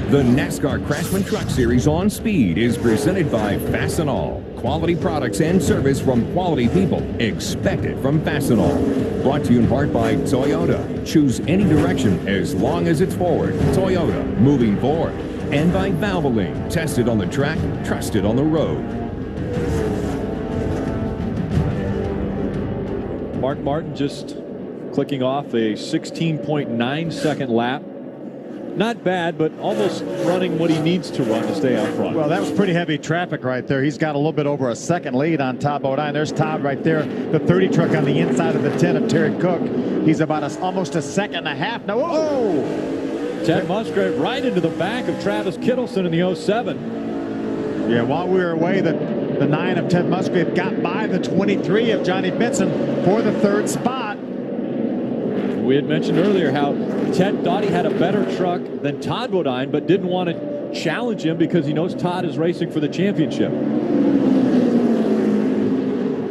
The NASCAR Craftsman Truck Series on Speed is presented by Fastenal. Quality products and service from quality people. Expect it from Fastenal. Brought to you in part by Toyota. Choose any direction as long as it's forward. Toyota, moving forward. And by Valvoline. Tested on the track, trusted on the road. Mark Martin just clicking off a 16.9 second lap. Not bad, but almost running what he needs to run to stay out front. Well, that was pretty heavy traffic right there. He's got a little bit over a second lead on Todd Bodine. There's Todd right there, the 30 truck on the inside of the 10 of Terry Cook. He's about almost a second and a half now. Whoa! Ted Musgrave right into the back of Travis Kittleson in the 07. Yeah, while we were away, the 9 of Ted Musgrave got by the 23 of Johnny Benson for the third spot. We had mentioned earlier how Ted thought he had a better truck than Todd Bodine, but didn't want to challenge him because he knows Todd is racing for the championship.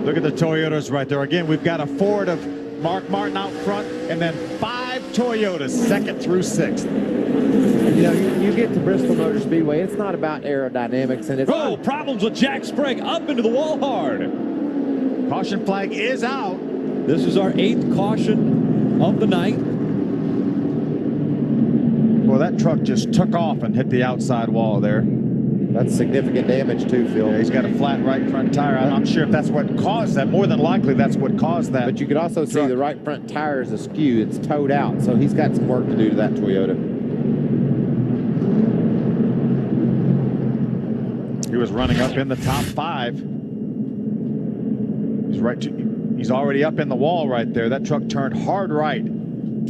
Look at the Toyotas right there. Again, we've got a Ford of Mark Martin out front, and then 5 Toyotas, second through sixth. You know, you get to Bristol Motor Speedway, it's not about aerodynamics, and it's problems with Jack Sprague up into the wall hard. Caution flag is out. This is our 8th caution of the night. Well, that truck just took off and hit the outside wall there. That's significant damage too, Phil. Yeah, he's got a flat right front tire. I'm not sure if that's what caused that. More than likely, that's what caused that. But you could also see the right front tire is askew. It's towed out, so he's got some work to do to that Toyota. He was running up in the top 5. He's already up in the wall right there. That truck turned hard right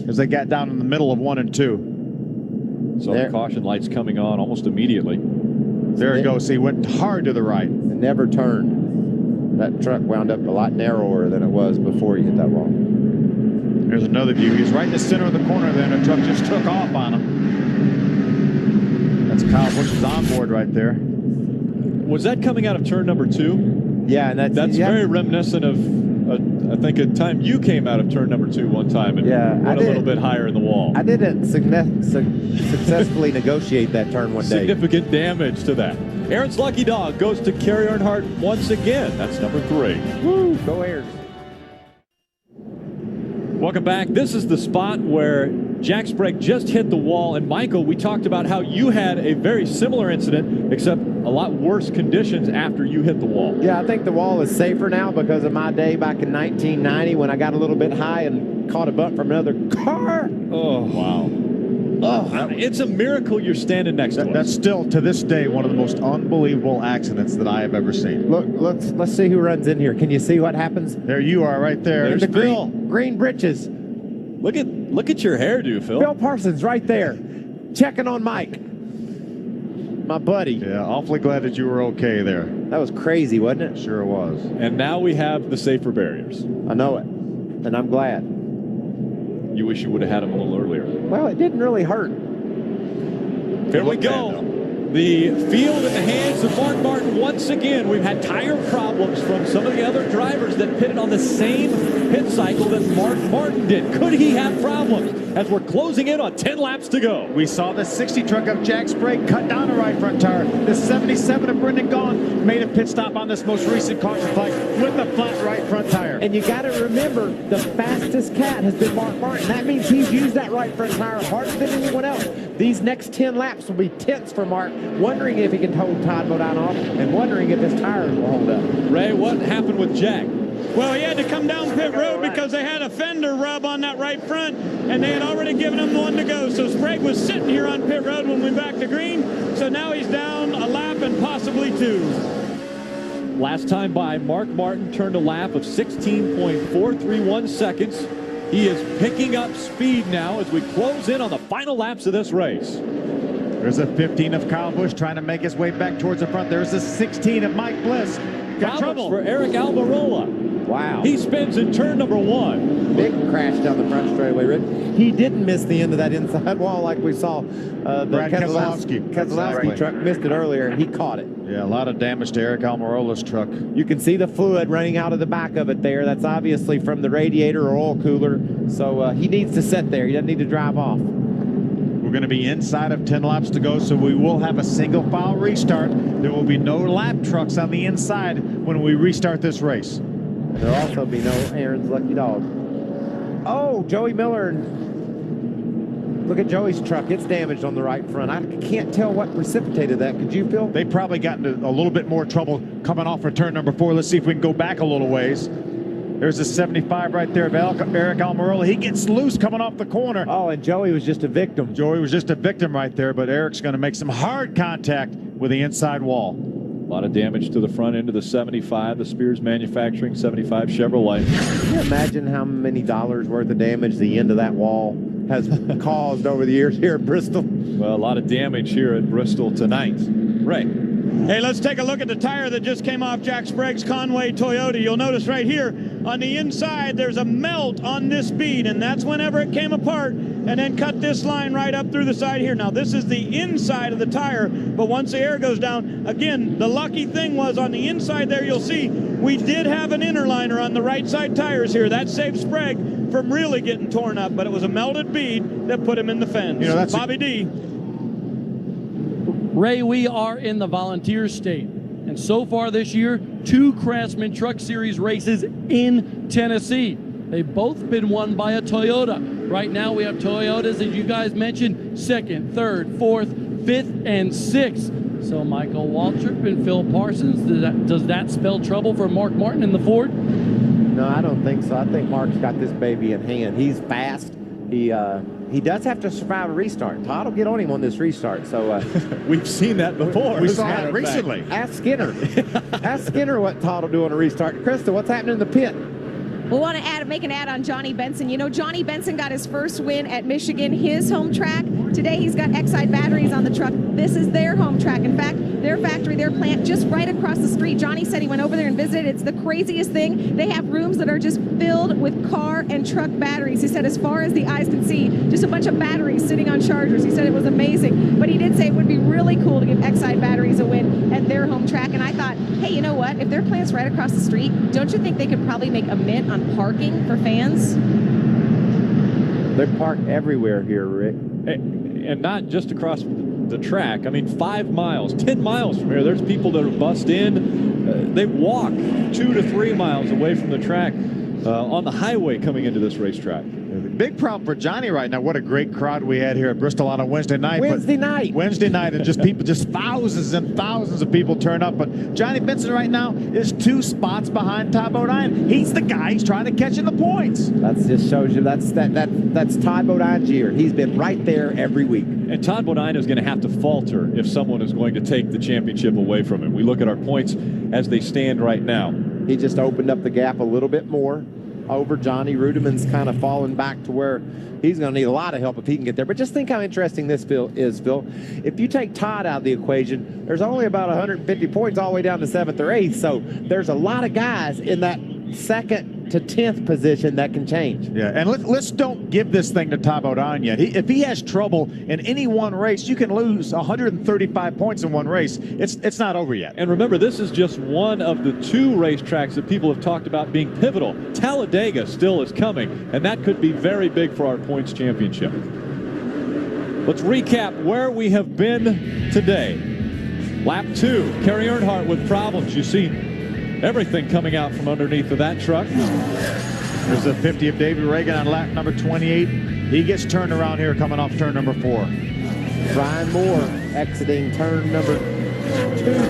as they got down in the middle of 1 and 2. So the caution lights coming on almost immediately. There he goes. He went hard to the right. It never turned. That truck wound up a lot narrower than it was before he hit that wall. There's another view. He's right in the center of the corner there, and the truck just took off on him. That's Kyle Busch's onboard right there. Was that coming out of turn number 2? Yeah, and that's very reminiscent of, I think, a time you came out of turn number 2 one time and went a little bit higher in the wall. I didn't successfully negotiate that turn one day. Significant damage to that. Aaron's lucky dog goes to Kerry Earnhardt once again. That's number 3. Woo, go Aaron. Welcome back. This is the spot where Jack Sprague just hit the wall. And Michael, we talked about how you had a very similar incident, except a lot worse conditions after you hit the wall. Yeah, I think the wall is safer now because of my day back in 1990 when I got a little bit high and caught a butt from another car. Oh, wow. Oh, it's a miracle you're standing next to us. That's still, to this day, one of the most unbelievable accidents that I have ever seen. Look, let's see who runs in here. Can you see what happens? There you are right there. There's the Phil. green britches. Look at your hairdo, Phil. Phil Parsons right there, checking on Mike, my buddy. Yeah, awfully glad that you were okay there. That was crazy, wasn't it? Sure was. And now we have the safer barriers. I know it, and I'm glad. You wish you would have had them a little earlier. Well, it didn't really hurt. Here we go. The field in the hands of Mark Martin once again. We've had tire problems from some of the other drivers that pitted on the same pit cycle that Mark Martin did. Could he have problems as we're closing in on 10 laps to go? We saw the 60 truck of Jack Sprague cut down a right front tire. The 77 of Brendan Gaughan made a pit stop on this most recent caution flag with a flat right front tire. And you got to remember, the fastest cat has been Mark Martin. That means he's used that right front tire harder than anyone else. These next 10 laps will be tense for Mark, wondering if he can hold Todd Bodine off and wondering if his tires will hold up. Ray, what happened with Jack? Well, he had to come down pit road because they had a fender rub on that right front, and they had already given him one to go. So Sprague was sitting here on pit road when we backed to green, so now he's down a lap and possibly 2. Last time by, Mark Martin turned a lap of 16.431 seconds. He is picking up speed now as we close in on the final laps of this race. There's a 15 of Kyle Busch trying to make his way back towards the front. There's a 16 of Mike Bliss. Got trouble for Aric Almirola. Wow. He spins in turn number 1. Big crash down the front straightaway, Rick. He didn't miss the end of that inside wall like we saw. The Brad Keselowski truck missed it earlier, and he caught it. Yeah, a lot of damage to Aric Almirola's truck. You can see the fluid running out of the back of it there. That's obviously from the radiator or oil cooler. So he needs to sit there. He doesn't need to drive off. We're going to be inside of 10 laps to go, so we will have a single file restart. There will be no lap trucks on the inside when we restart this race. There'll also be no Aaron's Lucky Dog. Oh, Joey Miller. Look at Joey's truck. It's damaged on the right front. I can't tell what precipitated that. Could you, Phil? They probably got into a little bit more trouble coming off for turn number 4. Let's see if we can go back a little ways. There's a 75 right there of Aric Almirola. He gets loose coming off the corner. Oh, and Joey was just a victim. Joey was just a victim right there, but Eric's going to make some hard contact with the inside wall. A lot of damage to the front end of the 75, the Spears Manufacturing 75 Chevrolet. Can you imagine how many dollars worth of damage the end of that wall has caused over the years here at Bristol? Well, a lot of damage here at Bristol tonight. Ray. Hey, let's take a look at the tire that just came off Jack Sprague's Conway Toyota. You'll notice right here on the inside there's a melt on this bead, and that's whenever it came apart and then cut this line right up through the side here. Now, this is the inside of the tire, but once the air goes down, again, the lucky thing was on the inside there, you'll see we did have an inner liner on the right side tires here. That saved Sprague from really getting torn up, but it was a melted bead that put him in the fence. You know, that's Bobby D. Ray, we are in the Volunteer State, and so far this year, 2 Craftsman Truck Series races in Tennessee. They've both been won by a Toyota. Right now we have Toyotas, as you guys mentioned, 2nd, 3rd, 4th, 5th, and 6th. So Michael Waltrip and Phil Parsons, does that spell trouble for Mark Martin in the Ford? No, I don't think so. I think Mark's got this baby in hand. He's fast. He does have to survive a restart. Todd will get on him on this restart. So We've seen that before. We saw that recently. Ask Skinner. Ask Skinner what Todd will do on a restart. Krista, what's happening in the pit? We want to make an ad on Johnny Benson. You know, Johnny Benson got his first win at Michigan, his home track. Today he's got Exide batteries on the truck. This is their home track. In fact, their factory, their plant, just right across the street. Johnny said he went over there and visited. It's the craziest thing. They have rooms that are just filled with car and truck batteries. He said as far as the eyes can see, just a bunch of batteries sitting on chargers. He said it was amazing. But he did say it would be really cool to give Exide batteries a win at their home track. And I thought, hey, you know what? If their plant's right across the street, don't you think they could probably make a mint on parking for fans? They're parked everywhere here, Rick. And not just across the track. I mean, 5 miles, 10 miles from here, there's people that are bussed in. They walk 2 to 3 miles away from the track on the highway coming into this racetrack. Big problem for Johnny right now. What a great crowd we had here at Bristol on a Wednesday night. Wednesday night, and just people, just thousands and thousands of people turn up. But Johnny Benson right now is 2 spots behind Todd Bodine. He's the guy. He's trying to catch in the points. That just shows you that's Todd Bodine's year. He's been right there every week. And Todd Bodine is going to have to falter if someone is going to take the championship away from him. We look at our points as they stand right now. He just opened up the gap a little bit more over Johnny. Rudiman's kind of fallen back to where he's going to need a lot of help if he can get there. But just think how interesting this is, Phil. If you take Todd out of the equation, there's only about 150 points all the way down to 7th or 8th. So there's a lot of guys in that 2nd to 10th position that can change. Yeah, and let's don't give this thing to Todd Bodine yet. If he has trouble in any one race, you can lose 135 points in one race. It's not over yet. And remember, this is just one of the 2 racetracks that people have talked about being pivotal. Talladega still is coming, and that could be very big for our points championship. Let's recap where we have been today. Lap 2, Kerry Earnhardt with problems. You see everything coming out from underneath of that truck. There's a 50 of Davey Reagan on lap number 28. He gets turned around here coming off turn number 4. Brian Moore exiting turn number 2,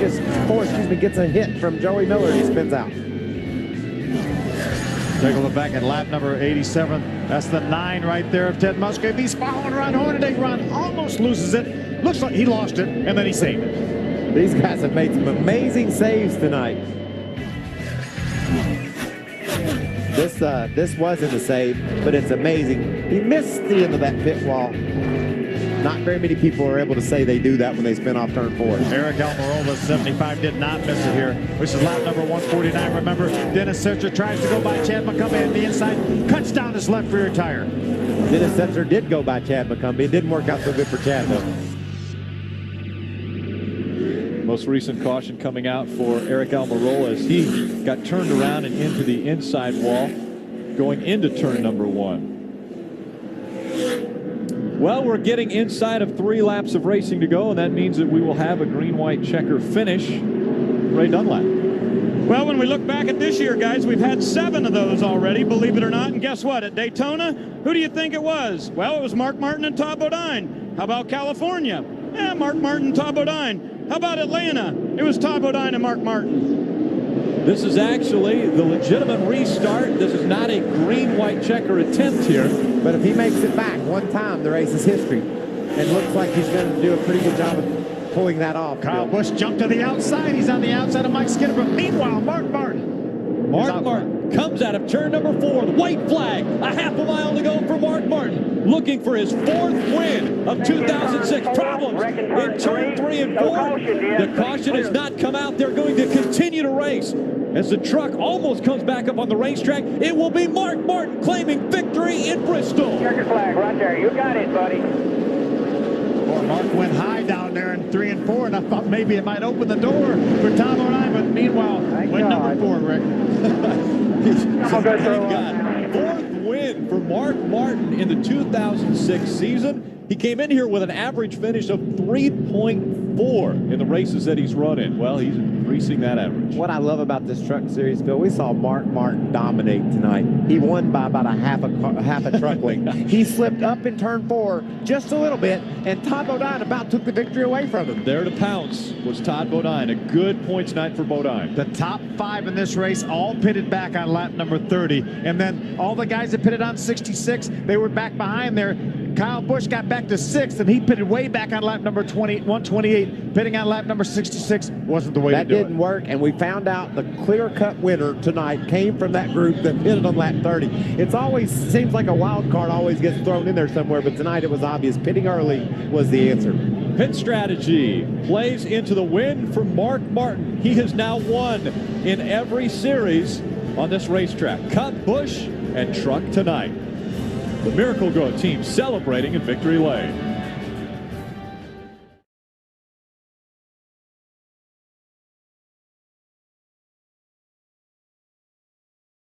gets a hit from Joey Miller. He spins out. Take a look back at lap number 87. That's the 9 right there of Ted Musgrave. He's following Ron Hornaday. Ron almost loses it. Looks like he lost it, and then he saved it. These guys have made some amazing saves tonight. This wasn't a save, but it's amazing. He missed the end of that pit wall. Not very many people are able to say they do that when they spin off turn 4. Aric Almirola, 75, did not miss it here. This is lap number 149. Remember, Dennis Setzer tries to go by Chad McCumbee on the inside, cuts down his left rear tire. Dennis Setzer did go by Chad McCumbee. It didn't work out so good for Chad, though. Most recent caution coming out for Aric Almirola as he got turned around and into the inside wall going into turn number 1. Well, we're getting inside of 3 laps of racing to go, and that means that we will have a green-white checker finish. Ray Dunlap. Well, when we look back at this year, guys, we've had 7 of those already, believe it or not. And guess what? At Daytona, who do you think it was? Well, it was Mark Martin and Todd Bodine. How about California? Yeah, Mark Martin and Todd Bodine. How about Atlanta? It was Todd Bodine and Mark Martin. This is actually the legitimate restart. This is not a green-white checker attempt here. But if he makes it back one time, the race is history. And looks like he's going to do a pretty good job of pulling that off. Kyle Busch jumped to the outside. He's on the outside of Mike Skinner. But meanwhile, Mark Martin. Mark Martin comes out of turn number 4. The white flag. A half a mile to go for Mark Martin. Looking for his 4th win of 2006. Problems in turn 3 and 4. The caution has not come out. They're going to continue to race. As the truck almost comes back up on the racetrack, it will be Mark Martin claiming victory in Bristol. Checker flag right there. You got it, buddy. Boy, Mark went high down there in 3 and 4, and I thought maybe it might open the door for Tom O'Neill, but meanwhile, win number 4, Rick. I'm going to throw up. 4th win for Mark Martin in the 2006 season. He came in here with an average finish of 3.4 in the races that he's run in. Well, he's increasing that average. What I love about this truck series, Phil, we saw Mark Martin dominate tonight. He won by about a half a truck length. He slipped up in turn 4 just a little bit, and Todd Bodine about took the victory away from him. There to pounce was Todd Bodine. A good points night for Bodine. The top 5 in this race all pitted back on lap number 30. And then all the guys that pitted on 66, they were back behind there. Kyle Busch got back to 6th, and he pitted way back on lap number 128. Pitting on lap number 66 wasn't the way to do it. That didn't work, and we found out the clear-cut winner tonight came from that group that pitted on lap 30. It's always seems like a wild card always gets thrown in there somewhere, but tonight it was obvious. Pitting early was the answer. Pit strategy plays into the win for Mark Martin. He has now won in every series on this racetrack. Cut, Busch, and truck tonight. The Miracle Grow team celebrating in victory lane.